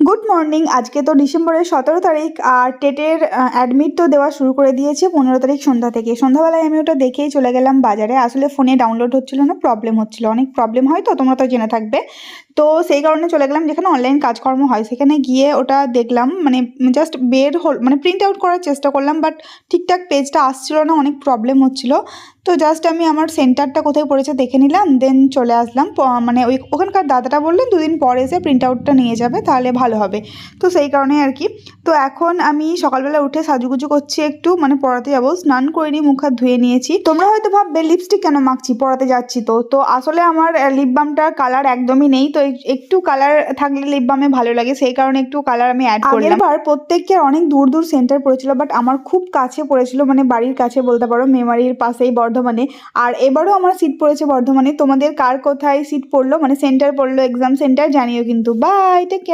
Good morning. আজকে তো ডিসেম্বরের 17 তারিখ আর টেটের অ্যাডমিট তো দেওয়া শুরু করে দিয়েছে 15 তারিখ সন্ধ্যা থেকে। সন্ধ্যাবেলায় আমি ওটা দেখেই চলে গেলাম বাজারে। আসলে ফোনে ডাউনলোড হচ্ছিল না, প্রবলেম হচ্ছিল, অনেক প্রবলেম হয় তো, তোমরা তো জেনে থাকবে। তো সেই কারণে চলে গেলাম যেখানে অনলাইন কাজকর্ম হয়, সেখানে গিয়ে ওটা দেখলাম, মানে জাস্ট বের হল, মানে প্রিন্ট আউট করার চেষ্টা করলাম, বাট ঠিকঠাক পেজটা আসছিল না, অনেক প্রবলেম হচ্ছিল। তো জাস্ট আমি আমার সেন্টারটা কোথায় পড়েছে দেখে নিলাম, দেন চলে আসলাম। মানে ওখানকার দাদাটা বললেন 2 দিন পর এসে প্রিন্ট আউটটা নিয়ে যাবে, তাহলে ভালো হবে। তো সেই কারণে আর কি। তো এখন আমি সকালবেলা উঠে সাজুগুজু করছি, একটু মানে পড়াতে যাবো, স্নান করে নিয়ে মুখ হাত ধুয়ে নিয়েছি। তোমরা হয়তো ভাববে লিপস্টিক কেন মাখছি, পড়াতে যাচ্ছি তো। তো আসলে আমার লিপ বামটার কালার একদমই নেই, তো একটু কালার থাকলে লিপ বামে ভালো লাগে, সেই কারণে একটু কালার আমি অ্যাড করলাম। আগেরবার প্রত্যেকের অনেক দূর দূর সেন্টার পড়েছিল, বাট আমার খুব কাছে পড়েছিল, মানে বাড়ির কাছে বলতে পারো, মেমারির পাশেই বর্ধমানে। আর এবারও আমার সিট পড়েছে বর্ধমানে। তোমাদের কার কোথায় সিট পড়লো, মানে সেন্টার পড়লো, এক্সাম সেন্টার, জানিও কিন্তু। Bye, take care.